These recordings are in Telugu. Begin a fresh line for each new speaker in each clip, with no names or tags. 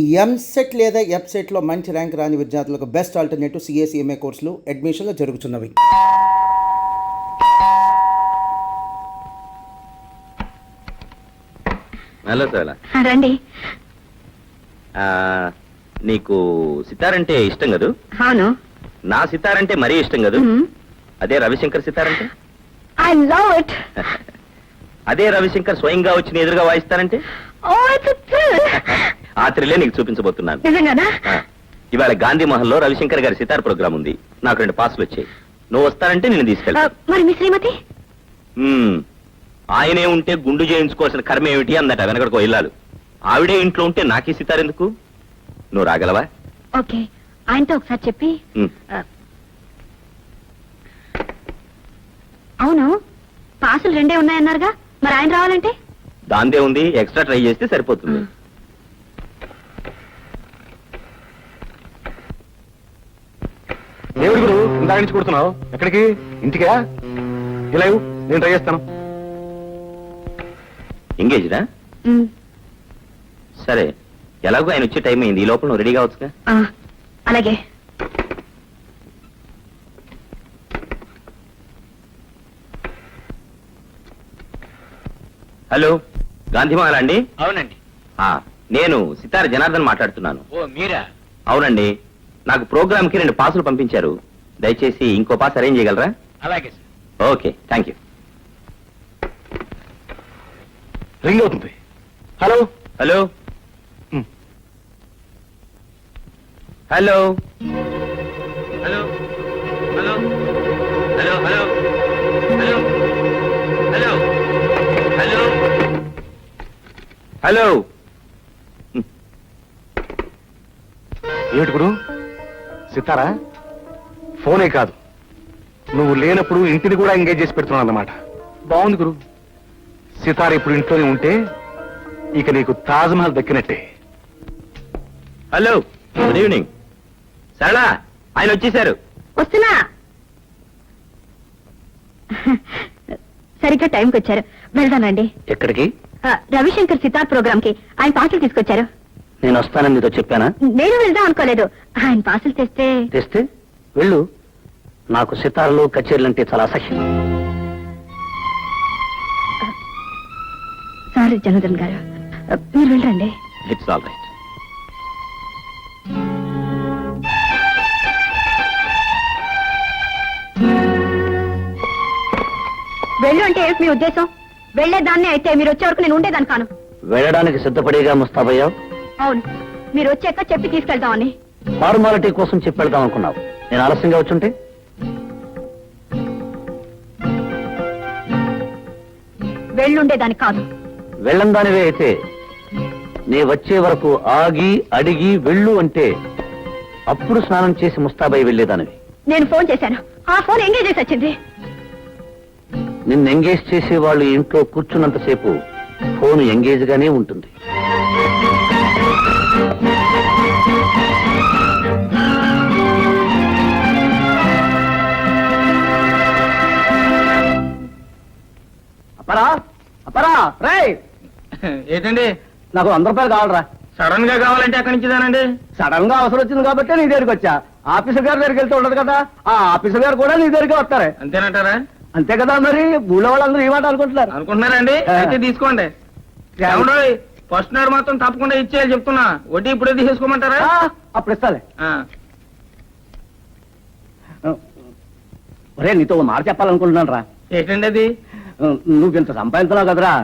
ఈ ఎంసెట్ లేదా ఎఫ్సెట్లో మంచి ర్యాంక్ రాని విద్యార్థులకు బెస్ట్ ఆల్టర్నేటివ్ సిఎస్ఈఎంఏ కోర్సులు అడ్మిషన్లు జరుగుతున్నవి.
హలో సార్,
రండి.
నీకు సితారంటే ఇష్టం కదూ?
అవును.
నా సితారంటే మరీ ఇష్టం కదూ? అదే రవిశంకర్ సితారంటే
ఐ లవ్ ఇట్.
అదే రవిశంకర్ స్వయంగా వచ్చి ఎదురుగా వాయిస్తారంటే ఆ త్రిల్లే నీకు చూపించబోతున్నాను.
నిజంగానా?
ఇవాళ గాంధీ మహల్ లో రవిశంకర్ గారి సితార్ ప్రోగ్రామ్ ఉంది. నాకు 2 పాసులు వచ్చాయి. నువ్వు వస్తానంటే నేను తీసుకెళ్తా.
మరి మీ శ్రీమతి?
ఆయనే ఉంటే గుండు చేయించుకోవాల్సిన కర్మ ఏమిటి అందట వెనకడికో ఇల్లాలు. ఆవిడే ఇంట్లో ఉంటే నాకీ సితార్ ఎందుకు? నువ్వు రాగలవా?
ఓకే, ఆయనతో ఒకసారి చెప్పి. అవును, పాసులు 2 ఉన్నాయన్నారుగా, మరి ఆయన రావాలంటే?
దాందే ఉంది, ఎక్స్ట్రా ట్రై చేస్తే సరిపోతుంది.
దేవుడి గురు ఇందాక నుంచి కొడుతున్నావు, ఎక్కడికి? ఇంటికా? ఇలా నేను ట్రై చేస్తాను.
ఎంగేజ్డా? సరే, ఎలాగో ఆయన వచ్చే టైం అయింది. ఈ లోపల నువ్వు రెడీ కావచ్చుగా?
అలాగే.
హలో, గాంధీమహల్ అండి?
అవునండి.
నేను సితార్ జనార్దన్ మాట్లాడుతున్నాను.
ఓ మీరా?
అవునండి, నాకు ప్రోగ్రామ్ కి 2 పాసులు పంపించారు. దయచేసి ఇంకో పాస్ అరేంజ్ చేయగలరా?
అలాగే sir.
Okay, thank you.
Ring అవుతుంది. Hello
hello hello hello hello hello hello hello hello hello hello.
ఏమిటి గురు? సితారా? ఫోనే కాదు, నువ్వు లేనప్పుడు ఇంటిని కూడా ఎంగేజ్ చేసి పెడుతున్నావు అన్నమాట. బాగుంది గురు. సితార ఇప్పుడు ఇంట్లోనే ఉంటే ఇక నీకు తాజ్మహల్ దక్కినట్టే.
Hello, good evening. సరళ, ఆయన వచ్చేసారు.
వస్తున్నా. సరిగ్గా టైంకి వచ్చారు. వెళ్దానండి.
ఎక్కడికి?
రవిశంకర్ సితార్ ప్రోగ్రామ్ కి ఆయన పాసులు తీసుకొచ్చారు.
నేను వస్తానని నీతో చెప్పానా?
నేను వెళ్దాం అనుకోలేదు. ఆయన పాసులు తెస్తే
వెళ్ళు. నాకు సితార్లు కచేరీలు అంటే చాలా అసహ్యం.
సారీ జనార్దన్ గారు, మీరు వెళ్ళండి.
It's all right.
వెళ్ళు అంటే ఏమిటి మీ ఉద్దేశం? వెళ్లేదాన్ని అయితే మీరు వచ్చే వరకు నేను ఉండేదాన్ని కాను.
వెళ్ళడానికి సిద్ధపడేగా ముస్తాబయ్యా?
అవును, మీరు వచ్చాక చెప్పి తీసుకెళ్దామని.
ఫార్మాలిటీ కోసం చెప్పి వెళ్దాం అనుకున్నావు. నేను ఆలస్యంగా వచ్చుంటే?
వెళ్ళుండేదాన్ని కాదు.
వెళ్ళందానివే అయితే నీ వచ్చే వరకు ఆగి అడిగి వెళ్ళు అంటే అప్పుడు స్నానం చేసి ముస్తాబై వెళ్ళేదానివి.
నేను ఫోన్ చేశాను, ఆ ఫోన్ ఎంగేజ్ చేసి వచ్చింది.
నిన్ను ఎంగేజ్ చేసే వాళ్ళు ఇంట్లో కూర్చున్నంతసేపు ఫోన్ ఎంగేజ్ గానే ఉంటుంది.
అపరా అపరా రే, ఏంటండి?
నాకు 100 రూపాయలు కావాలరా.
సడన్ గా కావాలంటే అక్కడి నుంచి దానండి.
సడన్ గా అవసరం వచ్చింది కాబట్టి నీ దగ్గరికి వచ్చా. ఆఫీసర్ గారి దగ్గరికి వెళ్తూ ఉండదు కదా, ఆ ఆఫీసర్ గారు కూడా నీ దగ్గరికి వస్తారే.
అంతేనంటారా?
అంతే కదా, మరి ఊళ్ళో వాళ్ళందరూ ఈ మాట అనుకుంటున్నారు.
అనుకుంటున్నారండి? అయితే తీసుకోండి. ఫస్ట్ నాడు మాత్రం తప్పకుండా ఇచ్చేయాలి చెప్తున్నా. వడ్డీ ఇప్పుడే తీసుకోమంటారా?
అప్పుడు ఇస్తాలే.
ఆ.
ఒరే, నీతో మాట చెప్పాలనుకుంటున్నాను రా.
ఏంటండి అది?
నువ్వు ఇంత సంపాదించున్నావు కదరా,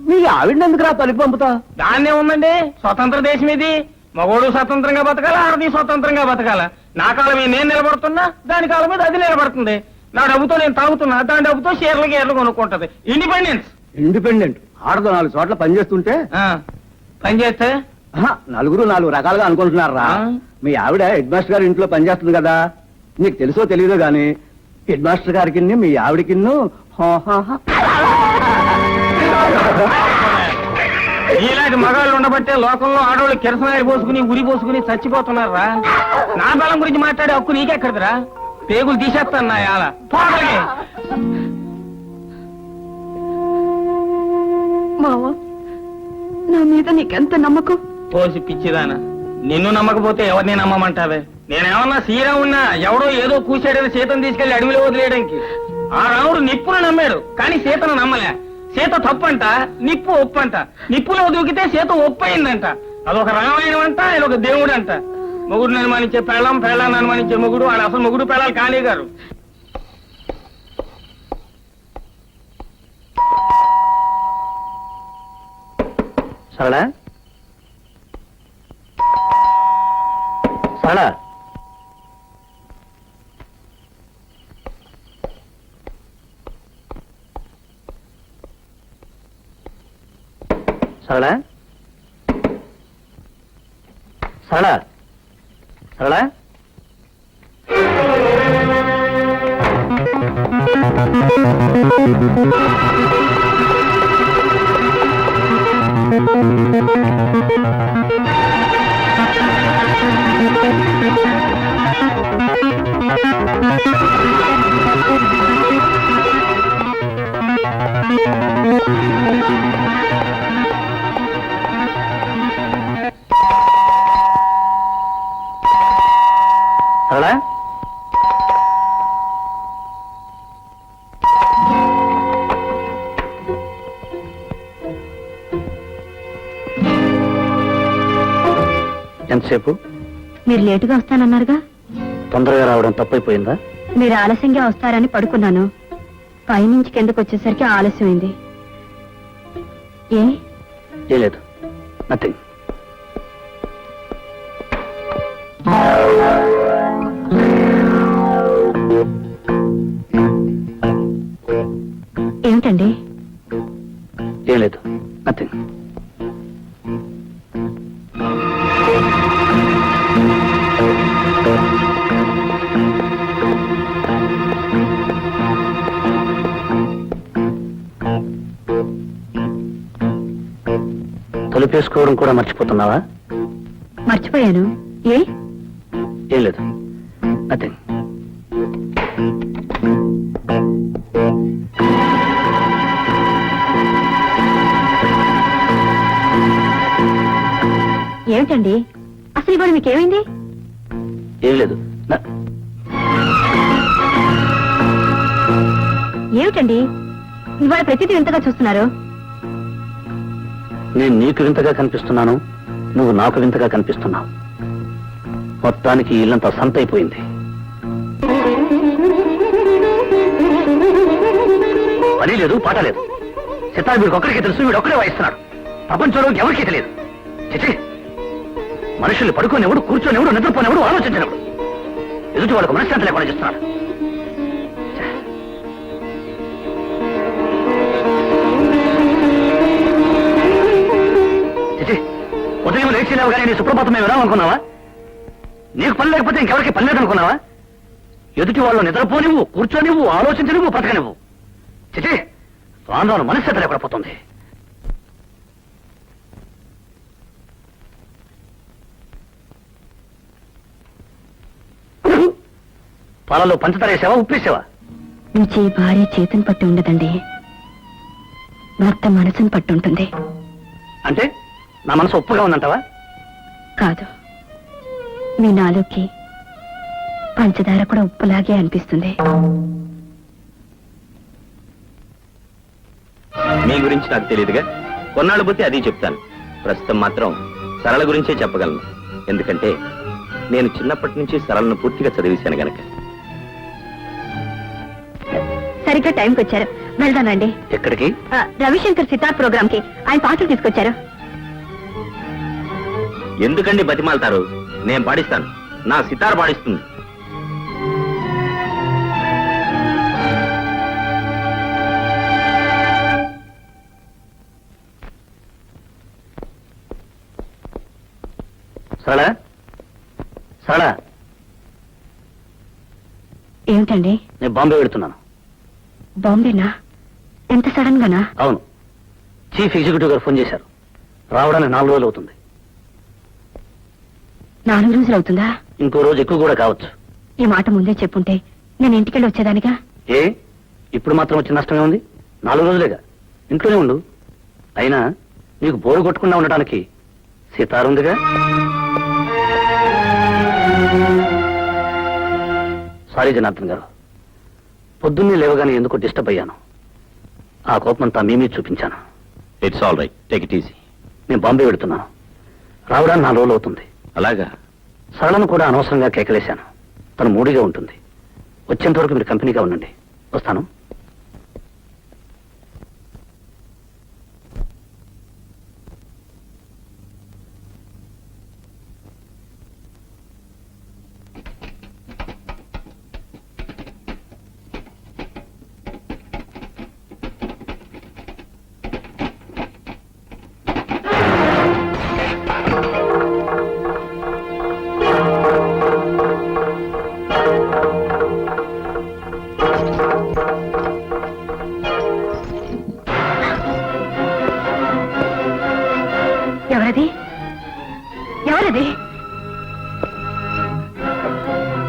మీ ఆవిడని ఎందుకు రా తలిపి పంపుతా?
దాన్నే ఉందండి, స్వతంత్ర దేశం ఇది. మగోడు స్వతంత్రంగా బతకాల, ఆడది స్వతంత్రంగా బతకాల. నా కాలం మీద నేను నిలబడుతున్నా, దాని కాలం మీద అది నిలబడుతుంది. నా డబ్బుతో నేను తాగుతున్నా, దాని డబ్బుతో షేర్లు కొనుక్కుంటది. ఇండిపెండెన్స్.
ఇండిపెండెంట్ ఆడదో 4 చోట్ల పనిచేస్తుంటే
పని చేస్తే
4 రకాలుగా అనుకుంటున్నారా. మీ ఆవిడ హెడ్ మాస్టర్ గారి ఇంట్లో పనిచేస్తుంది కదా, నీకు తెలుసో తెలియదో గాని హెడ్ మాస్టర్ గారికి మీ ఆవిడకి
ఇలాంటి మగాళ్ళు ఉండబట్టే లోకంలో ఆడవాళ్ళు కిరసనాయి పోసుకుని ఉరి పోసుకుని చచ్చిపోతున్నారా. నా బలం గురించి మాట్లాడే హక్కు నీకెక్కడిదిరా? పేగులు తీసేస్తాను నా యాల.
మావా, నా మీద నీకెంత నమ్మకం?
పోసి పిచ్చిదానా, నిన్ను నమ్మకపోతే ఎవరిని నమ్మమంటావే? నేనేమన్నా శ్రీరామున్నా ఎవడో ఏదో కూసాడని సీతను తీసుకెళ్లి అడవిలో వదిలేయడానికి. ఆ రాముడు నిప్పును నమ్మాడు కానీ సీతను నమ్మలే. సీత తప్పంట, నిప్పు ఒప్పంట. నిప్పులో దూకితే సీత ఒప్పయిందంట. అదొక రామాయణం అంట, ఇదొక దేవుడు అంట. మొగుడు అనుమానించే పెళ్ళం, పెళ్ళాన్ని అనుమానించే మొగుడు. ఆడ అసలు మొగుడు పెళ్ళాలి కాళీ గారు.
సరళ సరళ సరళ సరళ సరళ సరళ ఎంతసేపు?
మీరు లేటుగా వస్తానన్నారుగా.
తొందరగా రావడం తప్పైపోయిందా?
మీరు ఆలస్యంగా వస్తారని పడుకున్నాను. పైనుంచి కిందకు వచ్చేసరికి ఆలస్యమైంది.
ఏ లేదు, నథింగ్.
ఏమిటండి?
ఏం లేదు, నథింగ్. తలుపేసుకోవడం కూడా మర్చిపోతున్నావా?
మర్చిపోయాను.
ఏం లేదు, నథింగ్.
ఏమిటండి అసలు ఇవాళ మీకేమైంది?
ఏం లేదు.
ఏమిటండి ఇవాళ ప్రతిదీ వింతగా చూస్తున్నారు?
నేను నీకు వింతగా కనిపిస్తున్నాను, నువ్వు నాకు వింతగా కనిపిస్తున్నావు. మొత్తానికి ఈ ఇల్లంతా సంతైపోయింది. పని లేదు, పాట లేదు. సితార్ వీడికి ఒక్కడికే తెలుసు, వీడు ఒక్కడే వాయిస్తున్నాడు. ప్రపంచంలో ఎవరికీ తెలియదు. చిచి, మనుషుల్ని పడుకోనివ్వడు, కూర్చొనివ్వడు, నిద్రపోనివ్వడు, ఆలోచించనివ్వడు. ఎదుటి వాళ్ళకు మనశ్శాంతి లేకుండా చేస్తున్నాడు. చిచి, ఉదయం లేచి లేవగానే నీ సుప్రభాతం మేము వినాలనుకున్నావా? నీకు పని లేకపోతే ఇంకెవరికి పని లేదనుకున్నావా? ఎదుటి వాళ్ళు నిద్రపోనివ్వు, కూర్చొనివ్వు, ఆలోచించనివ్వు, బ్రతకనివ్వు. చిచి, రాను మనశ్శాంతి లేకుండా పోతుంది. పాలలో పంచదార వేసావా, ఉప్పేసావా?
రుచి భార్య చేతిని పట్టి ఉండదండి, భర్త మనసును పట్టి ఉంటుంది.
అంటే నా మనసు ఉప్పుగా ఉందంటావా?
కాదు, మీ నాలుగుకి పంచదార కూడా ఉప్పులాగే అనిపిస్తుంది.
మీ గురించి నాకు తెలియదుగా, కొన్నాళ్ళు పోతే అది చెప్తాను. ప్రస్తుతం మాత్రం సరళ గురించే చెప్పగలను. ఎందుకంటే నేను చిన్నప్పటి నుంచి సరళను పూర్తిగా చదివేశాను గనక.
సరిగ్గా టైంకి వచ్చారు, వెళ్దానండి.
ఎక్కడికి?
రవిశంకర్ సితార్ ప్రోగ్రామ్ కి ఆయన పాటలు తీసుకొచ్చారు.
ఎందుకండి బతిమాలతారు? నేను పాడిస్తాను, నా సితార్ పాడిస్తుంది.
సరళ, సరళ,
ఏమిటండి?
నేను బాంబే వెళుతున్నాను.
బాంబేనా? ఎంత సడన్ గానా?
అవును, చీఫ్ ఎగ్జిక్యూటివ్ గారు ఫోన్ చేశారు. రావడానికి 4 రోజులు అవుతుంది.
4 రోజులు అవుతుందా?
ఇంకో రోజు ఎక్కువ కూడా కావచ్చు.
ఈ మాట ముందే చెప్పుంటే నేను ఇంటికెళ్ళి వచ్చేదానిగా.
ఏ ఇప్పుడు మాత్రం వచ్చిన నష్టమే ఉంది? 4 రోజులేగా, ఇంట్లోనే ఉండు. అయినా నీకు బోరు కొట్టకుండా ఉండటానికి సితార్ ఉందిగా. సారీ జనార్దన్ గారు, పొద్దున్నే లేవగానే ఎందుకో డిస్టర్బ్ అయ్యాను. ఆ కోపమంతా మీ మీద చూపించాను.
It's all right, take it easy.
నేను బాంబే వెడుతున్నాను. రావడానికి 4 రోజులు అవుతుంది.
అలాగా?
సరళను కూడా అనవసరంగా కేకలేశాను. తను మూడిగా ఉంటుంది. వచ్చేంత వరకు మీరు కంపెనీగా ఉండండి. వస్తాను.
ఎవరది? ఎవరది?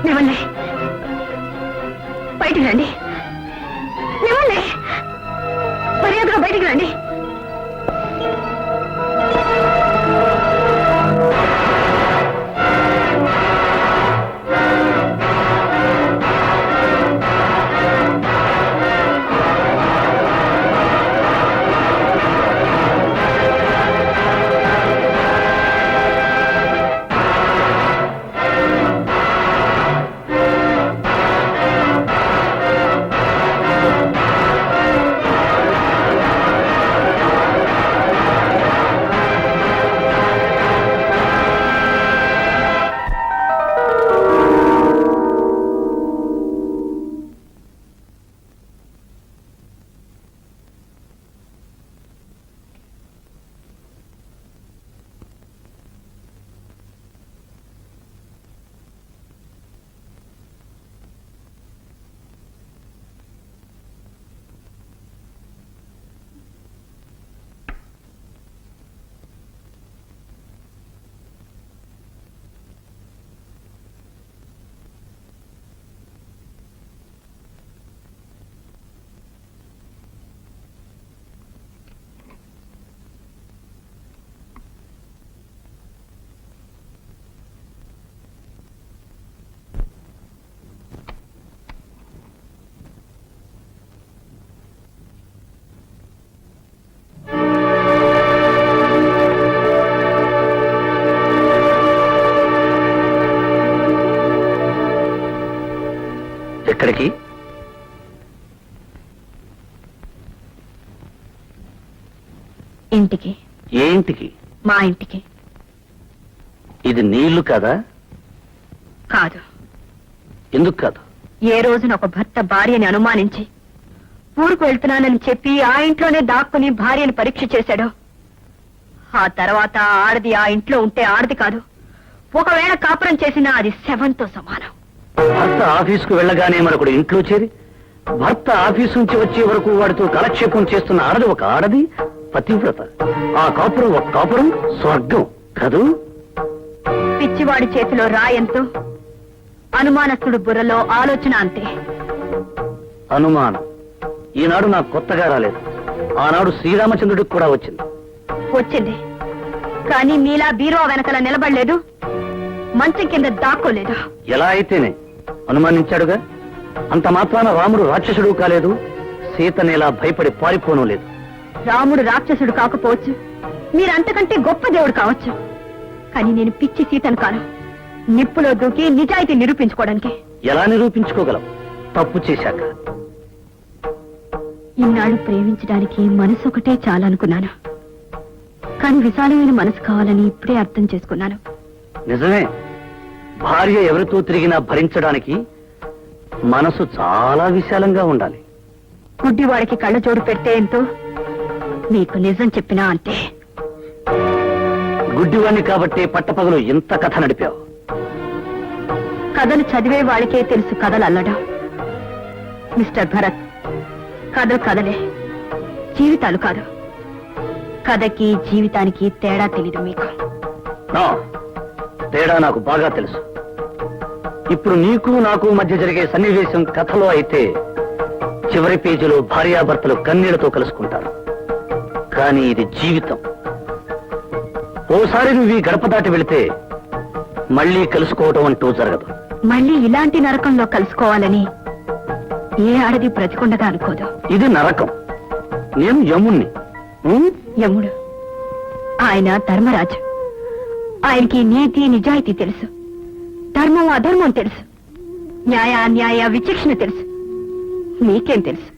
మిమ్మల్ని బయటికి రండి. మిమ్మల్ని మర్యాదగా బయటికి రండి.
ఎక్కడికి?
ఇంటికి.
ఏ ఇంటికి?
మా ఇంటికి.
ఇది నీ ఇల్లు కాదా?
కాదు.
ఎందుకు కాదు?
ఏ రోజున ఒక భర్త భార్యని అనుమానించి ఊరుకు వెళ్తున్నానని చెప్పి ఆ ఇంట్లోనే దాక్కుని భార్యను పరీక్ష చేశాడో, ఆ తర్వాత ఆడది ఆ ఇంట్లో ఉంటే ఆడది కాదు, ఒకవేళ కాపురం చేసినా అది శవంతో సమానం.
భర్త ఆఫీసుకు వెళ్ళగానే మరొకడు ఇంట్లో చేరి భర్త ఆఫీసు నుంచి వచ్చే వరకు వాడితో కాలక్షేపం చేస్తున్న ఆడది ఒక ఆడది, పతివ్రత. ఆ కాపురం ఒక కాపురం, స్వర్గం కదూ?
పిచ్చివాడి చేతిలో రాయంతో, అనుమానస్తుడు బుర్రలో ఆలోచన అంతే.
అనుమానం ఈనాడు నాకు కొత్తగా రాలేదు. ఆనాడు శ్రీరామచంద్రుడికి కూడా వచ్చింది.
వచ్చింది, కానీ మీలా బీరువా వెనకల నిలబడలేదు, మంచం కింద దాక్కోలేదు.
ఎలా అయితేనే అనుమానించాడుగా. అంత మాత్రాన రాముడు రాక్షసుడు కాలేదు, సీతనేలా భయపడి పారిపోను లేదు.
రాముడు రాక్షసుడు కాకపోవచ్చు, మీరంతకంటే గొప్ప దేవుడు కావచ్చు, కానీ నేను పిచ్చి సీతను కాను. నిప్పులో దూకి నిజాయితీ నిరూపించుకోవడానికి.
ఎలా నిరూపించుకోగలవు తప్పు చేశాక?
ఇన్నాళ్ళు ప్రేమించడానికి మనసు ఒకటే చాలనుకున్నాను, కానీ విశాలమైన మనసు కావాలని ఇప్పుడే అర్థం చేసుకున్నాను.
నిజమే, భార్య ఎవరితో తిరిగినా భరించడానికి మనసు చాలా విశాలంగా ఉండాలి.
గుడ్డివాడికి కళ్ళజోడు పెడితే ఎంతో, మీకు నిజం చెప్పినా అంతే.
గుడ్డివాణ్ణి కాబట్టే పట్టపగలు ఇంత కథ నడిపావు.
కథలు చదివే వాళ్ళకే తెలుసు కథలు అల్లడం. మిస్టర్ భరత్, కథలు కథలే, జీవితాలు కాదు. కథకి జీవితానికి తేడా తెలీదు మీకు.
నా తేడా నాకు బాగా తెలుసు. ఇప్పుడు నీకు నాకు మధ్య జరిగే సన్నివేశం కథలో అయితే చివరి పేజీలో భార్యాభర్తలు కన్నీళ్లతో కలుసుకుంటారు. కానీ ఇది జీవితం. ఓసారి నువ్వు ఈ గడప దాటి వెళితే మళ్ళీ కలుసుకోవటం అంటూ జరగదు.
మళ్ళీ ఇలాంటి నరకంలో కలుసుకోవాలని ఏ ఆడది బ్రతికుండగా అనుకోదు.
ఇది నరకం. నేను యముణ్ణి.
యముడు ఆయన ధర్మరాజు. ఆయనకి నీతి నిజాయితీ తెలుసు, ధర్మం అధర్మం తెలుసు, న్యాయ అన్యాయ విచక్షణ తెలుసు. నీకేం తెలుసు?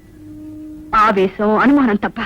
ఆవేశం అనుమానం తప్ప.